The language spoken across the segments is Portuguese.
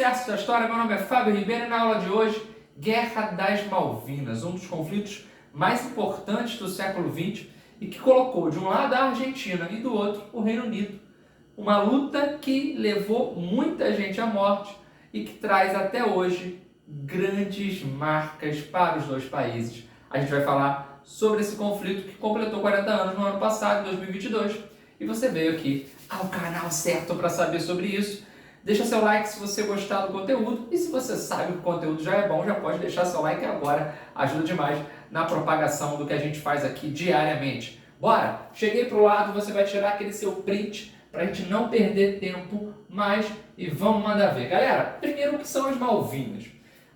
Alicerce da História, meu nome é Fábio Ribeiro e na aula de hoje, Guerra das Malvinas, um dos conflitos mais importantes do século XX e que colocou de um lado a Argentina e do outro o Reino Unido. Uma luta que levou muita gente à morte e que traz até hoje grandes marcas para os dois países. A gente vai falar sobre esse conflito que completou 40 anos no ano passado, 2022, e você veio aqui ao canal certo para saber sobre isso. Deixa seu like se você gostar do conteúdo e se você sabe que o conteúdo já é bom, já pode deixar seu like agora, ajuda demais na propagação do que a gente faz aqui diariamente. Bora! Cheguei pro lado, você vai tirar aquele seu print para a gente não perder tempo mais e vamos mandar ver. Galera, primeiro o que são as Malvinas?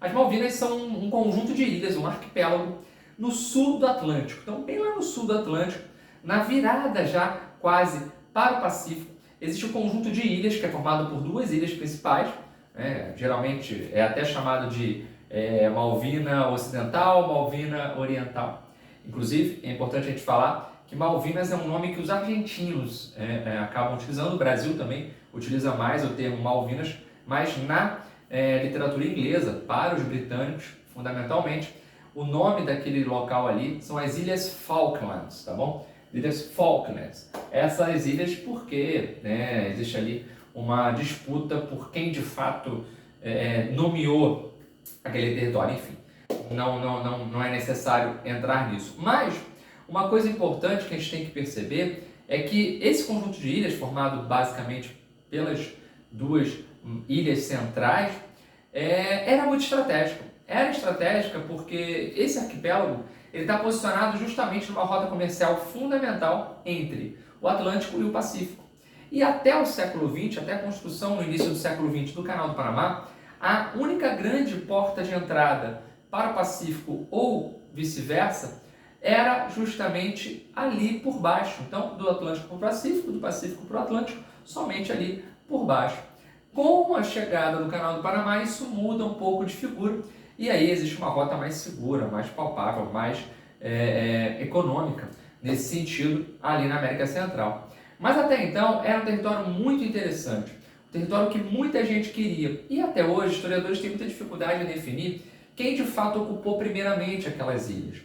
As Malvinas são um conjunto de ilhas, um arquipélago no sul do Atlântico. Então, bem lá no sul do Atlântico, na virada já quase para o Pacífico, existe um conjunto de ilhas que é formado por duas ilhas principais, geralmente é até chamado de Malvina Ocidental, Malvina Oriental. Inclusive, é importante a gente falar que Malvinas é um nome que os argentinos acabam utilizando, o Brasil também utiliza mais o termo Malvinas, mas na literatura inglesa, para os britânicos, fundamentalmente, o nome daquele local ali são as Ilhas Falklands, tá bom? Ilhas Falklands. Essas ilhas porque existe ali uma disputa por quem de fato nomeou aquele território. Enfim, não é necessário entrar nisso. Mas uma coisa importante que a gente tem que perceber é que esse conjunto de ilhas, formado basicamente pelas duas ilhas centrais, era muito estratégico. Era estratégica porque esse arquipélago ele está posicionado justamente numa rota comercial fundamental entre o Atlântico e o Pacífico. E até o século XX, até a construção no início do século XX do Canal do Panamá, a única grande porta de entrada para o Pacífico ou vice-versa era justamente ali por baixo. Então, do Atlântico para o Pacífico, do Pacífico para o Atlântico, somente ali por baixo. Com a chegada do Canal do Panamá, isso muda um pouco de figura. E aí existe uma rota mais segura, mais palpável, mais econômica, nesse sentido, ali na América Central. Mas até então era um território muito interessante, um território que muita gente queria. E até hoje, historiadores têm muita dificuldade em definir quem de fato ocupou primeiramente aquelas ilhas.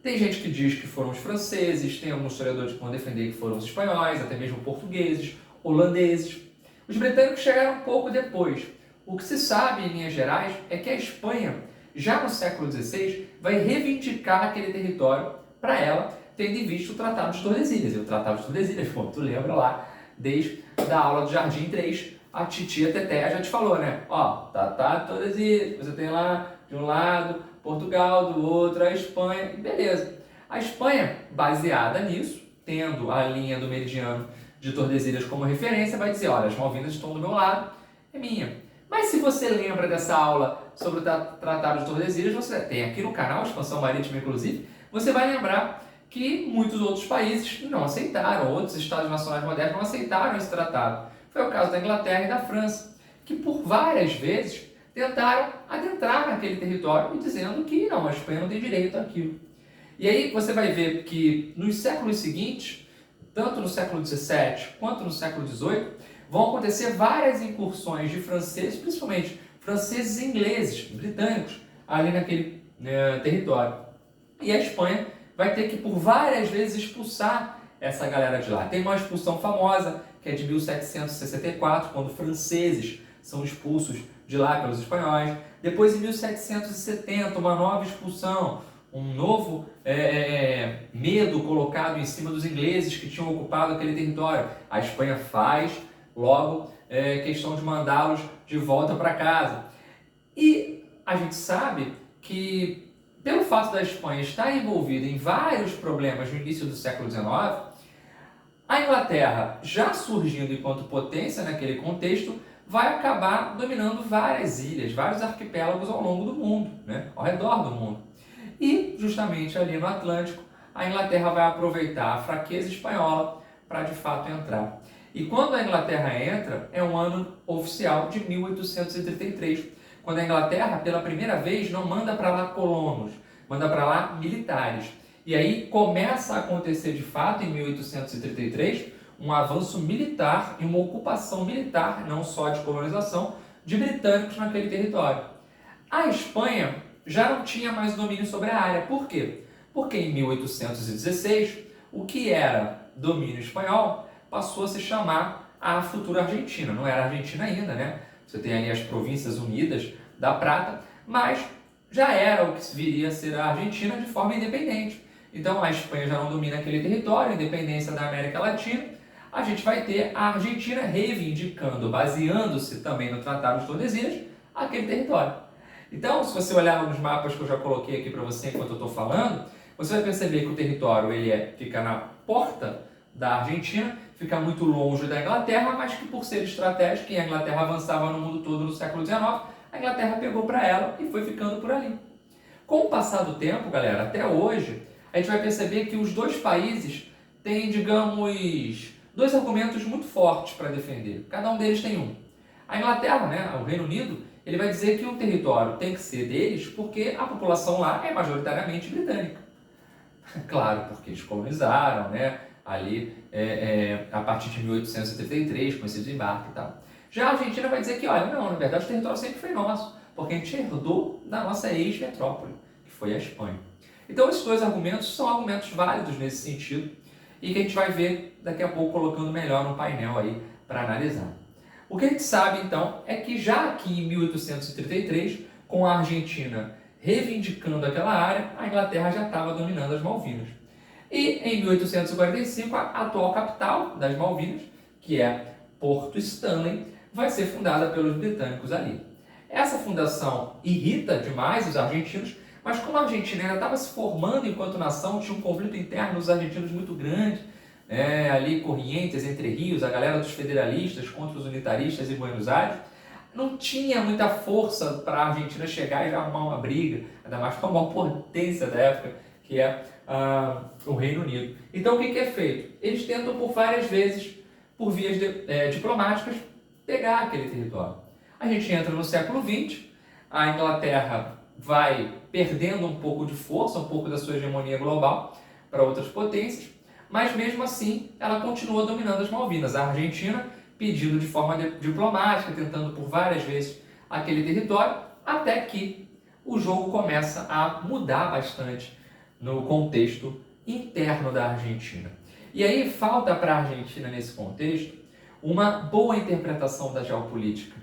Tem gente que diz que foram os franceses, tem alguns historiadores que vão defender que foram os espanhóis, até mesmo portugueses, holandeses. Os britânicos chegaram um pouco depois. O que se sabe, em linhas gerais, é que a Espanha, já no século XVI, vai reivindicar aquele território para ela, tendo em vista o Tratado de Tordesilhas. E o Tratado de Tordesilhas, pô, tu lembra lá, desde a aula do Jardim 3, a titia Teté já te falou, né? Ó, Tratado de Tordesilhas, você tem lá, de um lado, Portugal, do outro, a Espanha, beleza. A Espanha, baseada nisso, tendo a linha do meridiano de Tordesilhas como referência, vai dizer, olha, as Malvinas estão do meu lado, é minha. Mas se você lembra dessa aula sobre o Tratado de Tordesilhas, você tem aqui no canal, Expansão Marítima inclusive, você vai lembrar que muitos outros países não aceitaram, outros estados nacionais modernos não aceitaram esse tratado. Foi o caso da Inglaterra e da França, que por várias vezes tentaram adentrar naquele território e dizendo que não, a Espanha não tem direito àquilo. E aí você vai ver que nos séculos seguintes, tanto no século XVII quanto no século XVIII, vão acontecer várias incursões de franceses, principalmente franceses e ingleses, britânicos, ali naquele território. E a Espanha vai ter que, por várias vezes, expulsar essa galera de lá. Tem uma expulsão famosa, que é de 1764, quando franceses são expulsos de lá pelos espanhóis. Depois, em 1770, uma nova expulsão, um novo medo colocado em cima dos ingleses que tinham ocupado aquele território. A Espanha faz logo questão de mandá-los de volta para casa. E a gente sabe que, pelo fato da Espanha estar envolvida em vários problemas no início do século XIX, a Inglaterra, já surgindo enquanto potência naquele contexto, vai acabar dominando várias ilhas, vários arquipélagos ao longo do mundo, ao redor do mundo. E, justamente ali no Atlântico, a Inglaterra vai aproveitar a fraqueza espanhola para, de fato, entrar. E quando a Inglaterra entra, é um ano oficial de 1833, quando a Inglaterra, pela primeira vez, não manda para lá colonos, manda para lá militares. E aí começa a acontecer, de fato, em 1833, um avanço militar e uma ocupação militar, não só de colonização, de britânicos naquele território. A Espanha já não tinha mais domínio sobre a área. Por quê? Porque em 1816, o que era domínio espanhol passou a se chamar a futura Argentina. Não era Argentina ainda, né? Você tem ali as Províncias Unidas da Prata, mas já era o que viria a ser a Argentina de forma independente. Então a Espanha já não domina aquele território, a independência da América Latina. A gente vai ter a Argentina reivindicando, baseando-se também no Tratado de Tordesilhas, aquele território. Então, se você olhar nos mapas que eu já coloquei aqui para você enquanto eu estou falando, você vai perceber que o território fica na porta da Argentina, fica muito longe da Inglaterra, mas que por ser estratégico, e a Inglaterra avançava no mundo todo no século XIX, a Inglaterra pegou para ela e foi ficando por ali. Com o passar do tempo, galera, até hoje, a gente vai perceber que os dois países têm, digamos, dois argumentos muito fortes para defender. Cada um deles tem um. A Inglaterra, né, o Reino Unido, ele vai dizer que o território tem que ser deles porque a população lá é majoritariamente britânica. Claro, porque eles colonizaram, né, ali a partir de 1833, com esse desembarque e tal. Já a Argentina vai dizer que, olha, não, na verdade o território sempre foi nosso, porque a gente herdou da nossa ex-metrópole, que foi a Espanha. Então esses dois argumentos são argumentos válidos nesse sentido e que a gente vai ver daqui a pouco colocando melhor no painel aí para analisar. O que a gente sabe então é que já aqui em 1833, com a Argentina reivindicando aquela área, a Inglaterra já estava dominando as Malvinas. E em 1845, a atual capital das Malvinas, que é Porto Stanley, vai ser fundada pelos britânicos ali. Essa fundação irrita demais os argentinos, mas como a Argentina ainda estava se formando enquanto nação, tinha um conflito interno dos argentinos muito grande, ali Corrientes, Entre Rios, a galera dos federalistas contra os unitaristas em Buenos Aires, não tinha muita força para a Argentina chegar e já arrumar uma briga, ainda mais com a maior potência da época, que é o Reino Unido. Então o que é feito? Eles tentam por várias vezes, por vias diplomáticas, pegar aquele território. A gente entra no século XX, a Inglaterra vai perdendo um pouco de força, um pouco da sua hegemonia global para outras potências, mas mesmo assim ela continua dominando as Malvinas. A Argentina pedindo de forma diplomática, tentando por várias vezes aquele território, até que o jogo começa a mudar bastante no contexto interno da Argentina. E aí falta para a Argentina, nesse contexto, uma boa interpretação da geopolítica,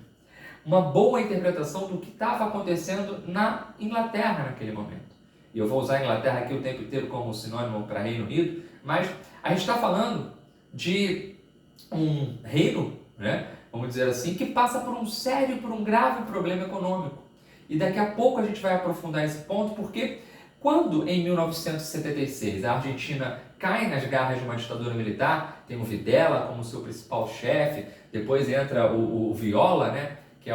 uma boa interpretação do que estava acontecendo na Inglaterra naquele momento. E eu vou usar a Inglaterra aqui o tempo inteiro como sinônimo para Reino Unido, mas a gente está falando de um reino, né, vamos dizer assim, que passa por um grave problema econômico. E daqui a pouco a gente vai aprofundar esse ponto, porque quando em 1976 a Argentina cai nas garras de uma ditadura militar, tem o Videla como seu principal chefe, depois entra o Viola, né, que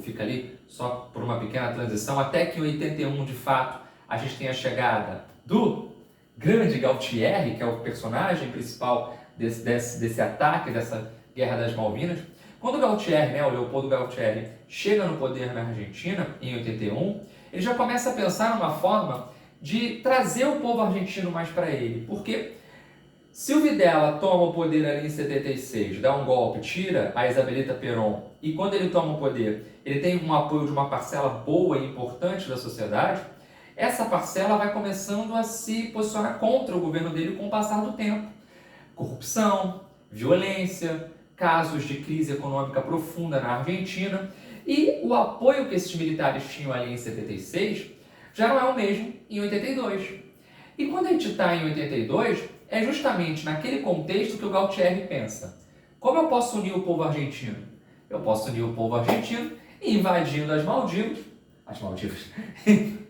fica ali só por uma pequena transição, até que em 81, de fato, a gente tem a chegada do grande Galtieri, que é o personagem principal desse ataque, dessa Guerra das Malvinas. Quando o Galtieri, né, o Leopoldo Galtieri, chega no poder na Argentina, em 81, ele já começa a pensar numa forma de trazer o povo argentino mais para ele. Porque se o Videla toma o poder ali em 76, dá um golpe, tira a Isabelita Perón, e quando ele toma o poder, ele tem um apoio de uma parcela boa e importante da sociedade, essa parcela vai começando a se posicionar contra o governo dele com o passar do tempo. Corrupção, violência, casos de crise econômica profunda na Argentina, e o apoio que esses militares tinham ali em 76 já não é o mesmo em 82. E quando a gente está em 82, é justamente naquele contexto que o Galtieri pensa: como eu posso unir o povo argentino? Eu posso unir o povo argentino invadindo as Maldivas,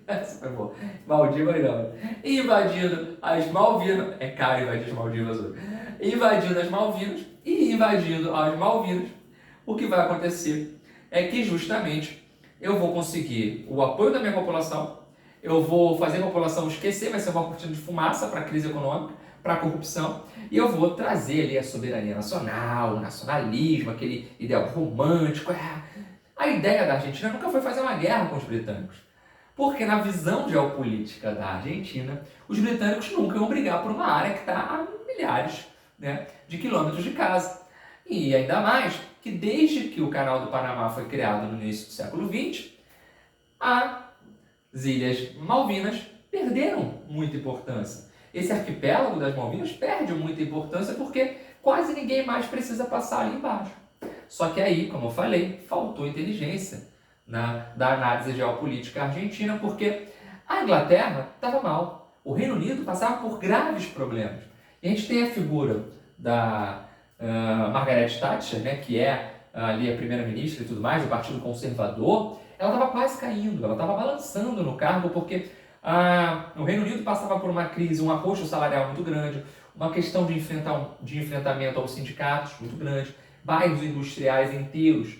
essa foi boa, Maldivas não, invadindo as Malvinas, é caro invadir as Maldivas hoje, invadindo as Malvinas e invadindo as Malvinas, o que vai acontecer é que justamente eu vou conseguir o apoio da minha população, eu vou fazer a população esquecer, vai ser uma cortina de fumaça para a crise econômica, para a corrupção, e eu vou trazer ali a soberania nacional, o nacionalismo, aquele ideal romântico. A ideia da Argentina nunca foi fazer uma guerra com os britânicos, porque na visão geopolítica da Argentina, os britânicos nunca iam brigar por uma área que está a milhares, né, de quilômetros de casa. E ainda mais que desde que o Canal do Panamá foi criado no início do século XX, as Ilhas Malvinas perderam muita importância. Esse arquipélago das Malvinas perde muita importância porque quase ninguém mais precisa passar ali embaixo. Só que aí, como eu falei, faltou inteligência da análise geopolítica argentina, porque a Inglaterra estava mal. O Reino Unido passava por graves problemas. E a gente tem a figura da Margaret Thatcher, né, que é ali a primeira-ministra e tudo mais, do Partido Conservador. Ela estava quase caindo, ela estava balançando no cargo, porque o Reino Unido passava por uma crise, um arroxo salarial muito grande, uma questão de enfrentamento aos sindicatos muito grande, bairros industriais inteiros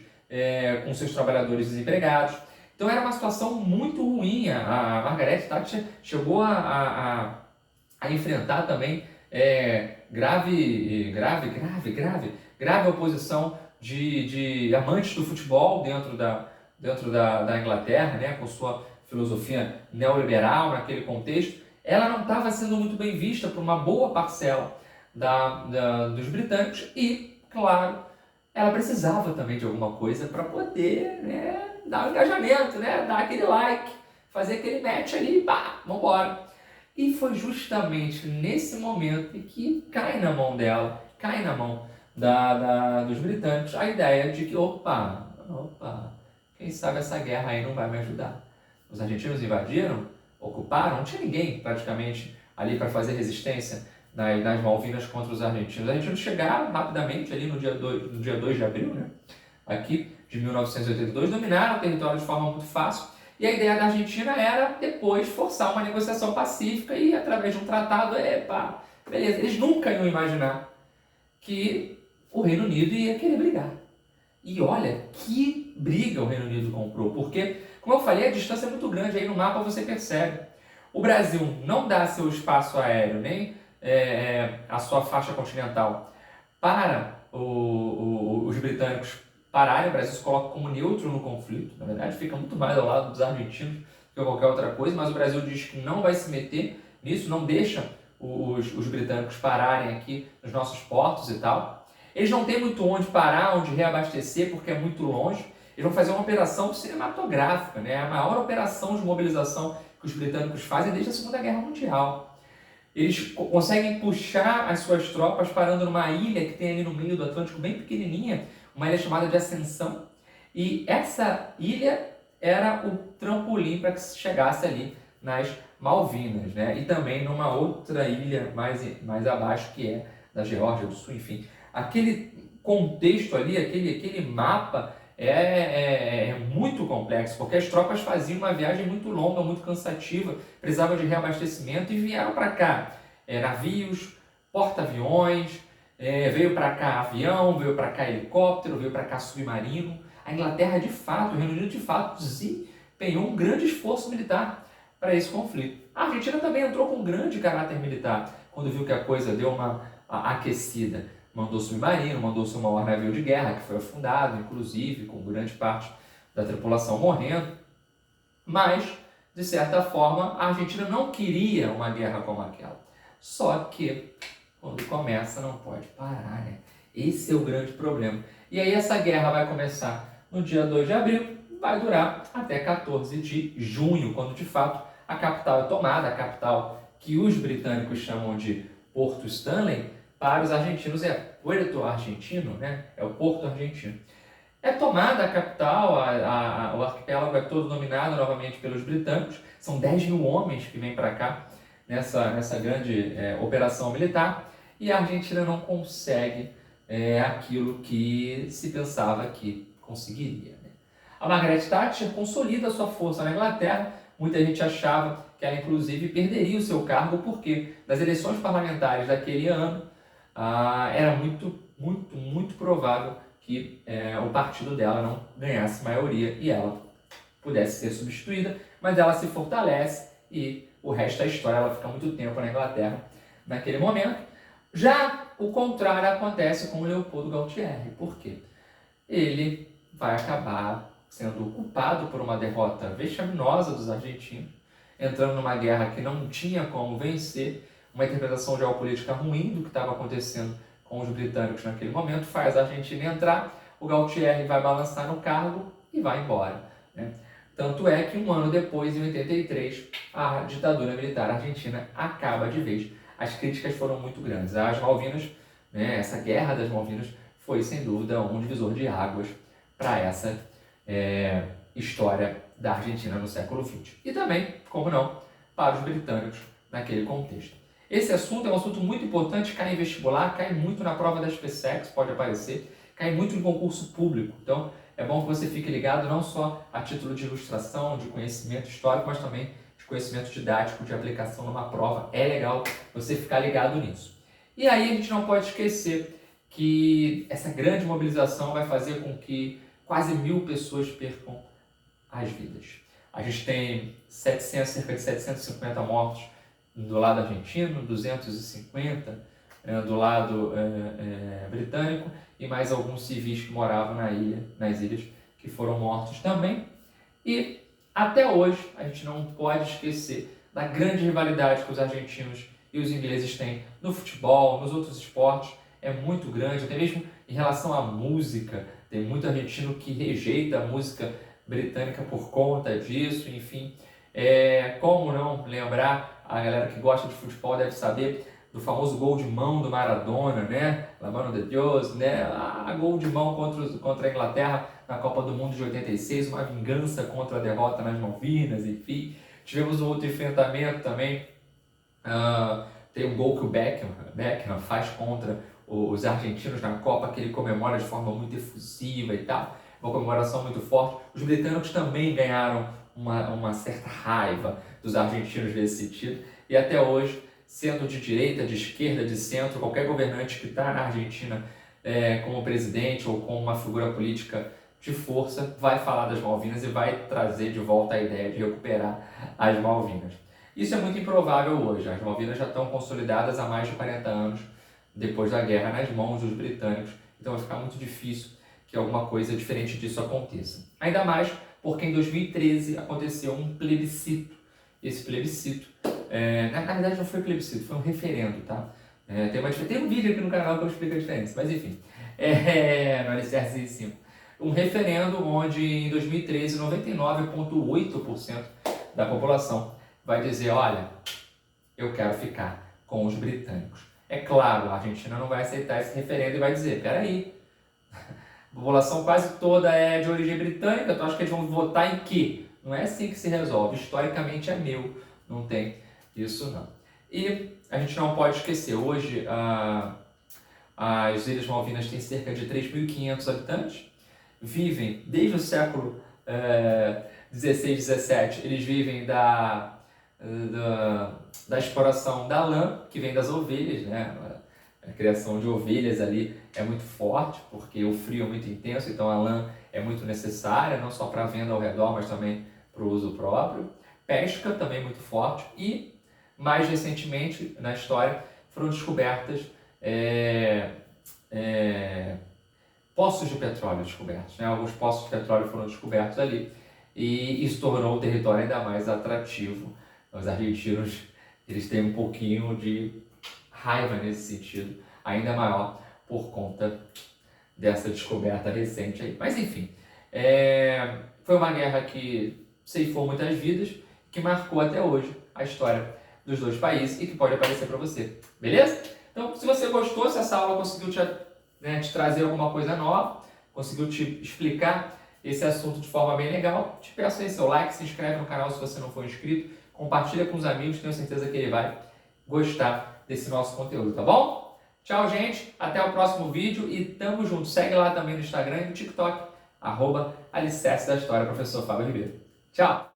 com seus trabalhadores desempregados. Então era uma situação muito ruim. A Margaret Thatcher chegou a enfrentar também grave oposição de amantes do futebol dentro da Inglaterra, né, com sua filosofia neoliberal naquele contexto. Ela não estava sendo muito bem vista por uma boa parcela dos britânicos e, claro, ela precisava também de alguma coisa para poder, né, dar um engajamento, né, dar aquele like, fazer aquele match ali, pá, vamos embora. E foi justamente nesse momento que cai na mão dela, cai na mão dos britânicos, a ideia de que, opa, quem sabe essa guerra aí não vai me ajudar. Os argentinos invadiram, ocuparam, não tinha ninguém praticamente ali para fazer resistência nas Malvinas contra os argentinos. Os argentinos chegaram rapidamente ali no dia 2 de abril, né, aqui de 1982, dominaram o território de forma muito fácil. E a ideia da Argentina era depois forçar uma negociação pacífica e através de um tratado, beleza. Eles nunca iam imaginar que o Reino Unido ia querer brigar. E olha que briga o Reino Unido comprou, porque, como eu falei, a distância é muito grande, aí no mapa você percebe. O Brasil não dá seu espaço aéreo, nem a sua faixa continental para os britânicos pararem. O Brasil se coloca como neutro no conflito, na verdade fica muito mais ao lado dos argentinos que qualquer outra coisa, mas o Brasil diz que não vai se meter nisso, não deixa os britânicos pararem aqui nos nossos portos e tal. Eles não têm muito onde parar, onde reabastecer, porque é muito longe. Eles vão fazer uma operação cinematográfica, né? A maior operação de mobilização que os britânicos fazem desde a Segunda Guerra Mundial. Eles conseguem puxar as suas tropas parando numa ilha que tem ali no meio do Atlântico, bem pequenininha, uma ilha chamada de Ascensão. E essa ilha era o trampolim para que se chegasse ali nas Malvinas, né? E também numa outra ilha mais abaixo, que é da Geórgia do Sul, enfim. Aquele contexto ali, aquele mapa é muito complexo, porque as tropas faziam uma viagem muito longa, muito cansativa, precisavam de reabastecimento e vieram para cá navios, porta-aviões, veio para cá avião, veio para cá helicóptero, veio para cá submarino. A Inglaterra, de fato, o Reino Unido, de fato, desempenhou um grande esforço militar para esse conflito. A Argentina também entrou com um grande caráter militar, quando viu que a coisa deu uma aquecida. Mandou submarino, mandou seu maior navio de guerra, que foi afundado, inclusive, com grande parte da tripulação morrendo. Mas, de certa forma, a Argentina não queria uma guerra como aquela. Só que, quando começa, não pode parar, né? Esse é o grande problema. E aí essa guerra vai começar no dia 2 de abril, vai durar até 14 de junho, quando, de fato, a capital é tomada, a capital que os britânicos chamam de Porto Stanley, para os argentinos é Puerto Argentino, né? É o Porto Argentino. É tomada a capital, o arquipélago é todo dominado novamente pelos britânicos. São 10 mil homens que vêm para cá nessa grande operação militar. E a Argentina não consegue aquilo que se pensava que conseguiria, né? A Margaret Thatcher consolida a sua força na Inglaterra. Muita gente achava que ela, inclusive, perderia o seu cargo, porque nas eleições parlamentares daquele ano, era muito provável que o partido dela não ganhasse maioria e ela pudesse ser substituída, mas ela se fortalece e o resto da história. Ela fica muito tempo na Inglaterra naquele momento. Já o contrário acontece com o Leopoldo Galtieri. Por quê? Ele vai acabar sendo culpado por uma derrota vexaminosa dos argentinos, entrando numa guerra que não tinha como vencer, uma interpretação geopolítica ruim do que estava acontecendo com os britânicos naquele momento, faz a Argentina entrar, o Galtieri vai balançar no cargo e vai embora, né? Tanto é que um ano depois, em 83, a ditadura militar argentina acaba de vez. As críticas foram muito grandes. As Malvinas, né, essa guerra das Malvinas, foi sem dúvida um divisor de águas para essa história da Argentina no século XX. E também, como não, para os britânicos naquele contexto. Esse assunto é um assunto muito importante, cai em vestibular, cai muito na prova da SpaceX, pode aparecer, cai muito em concurso público. Então, é bom que você fique ligado não só a título de ilustração, de conhecimento histórico, mas também de conhecimento didático, de aplicação numa prova. É legal você ficar ligado nisso. E aí a gente não pode esquecer que essa grande mobilização vai fazer com que quase 1.000 pessoas percam as vidas. A gente tem cerca de 750 mortos do lado argentino, 250 do lado britânico e mais alguns civis que moravam nas ilhas, que foram mortos também. E até hoje a gente não pode esquecer da grande rivalidade que os argentinos e os ingleses têm no futebol, nos outros esportes. É muito grande, até mesmo em relação à música. Tem muito argentino que rejeita a música britânica por conta disso, enfim. Como não lembrar, a galera que gosta de futebol deve saber do famoso gol de mão do Maradona, né? La mano de Dios, né? A gol de mão contra a Inglaterra na Copa do Mundo de 86, uma vingança contra a derrota nas Malvinas, enfim. Tivemos um outro enfrentamento também, tem um gol que o Beckham faz contra os argentinos na Copa, que ele comemora de forma muito efusiva e tal, uma comemoração muito forte. Os britânicos também ganharam uma certa raiva dos argentinos nesse sentido, e até hoje, sendo de direita, de esquerda, de centro, qualquer governante que está na Argentina como presidente ou como uma figura política de força, vai falar das Malvinas e vai trazer de volta a ideia de recuperar as Malvinas. Isso é muito improvável hoje. As Malvinas já estão consolidadas há mais de 40 anos depois da guerra nas mãos dos britânicos, então vai ficar muito difícil que alguma coisa diferente disso aconteça. Ainda mais porque em 2013 aconteceu um plebiscito. Esse plebiscito, na verdade não foi plebiscito, foi um referendo, tá? Tem um vídeo aqui no canal que eu explico a diferença, mas enfim, no Alicerce 5. Um referendo onde em 2013 99,8% da população vai dizer, olha, eu quero ficar com os britânicos. É claro, a Argentina não vai aceitar esse referendo e vai dizer, peraí, a população quase toda é de origem britânica, tu acha que eles vão votar em quê? Não é assim que se resolve, historicamente é meu, não tem isso não. E a gente não pode esquecer, hoje as Ilhas Malvinas têm cerca de 3.500 habitantes, vivem desde o século 16, 17, eles vivem da exploração da lã, que vem das ovelhas, né? A criação de ovelhas ali é muito forte, porque o frio é muito intenso, então a lã é muito necessária, não só para a venda ao redor, mas também para o uso próprio. Pesca também muito forte e, mais recentemente na história, foram descobertas poços de petróleo descobertos, né? Alguns poços de petróleo foram descobertos ali e isso tornou o território ainda mais atrativo. Os argentinos, eles têm um pouquinho de raiva nesse sentido, ainda maior por conta dessa descoberta recente aí. Mas enfim, foi uma guerra que ceifou muitas vidas, que marcou até hoje a história dos dois países e que pode aparecer para você, beleza? Então, se você gostou, se essa aula conseguiu te trazer alguma coisa nova, conseguiu te explicar esse assunto de forma bem legal, te peço aí seu like, se inscreve no canal se você não for inscrito, compartilha com os amigos, tenho certeza que ele vai gostar desse nosso conteúdo, tá bom? Tchau, gente, até o próximo vídeo e tamo junto. Segue lá também no Instagram e no TikTok, @Alicerce da História, professor Fábio Ribeiro. Tchau!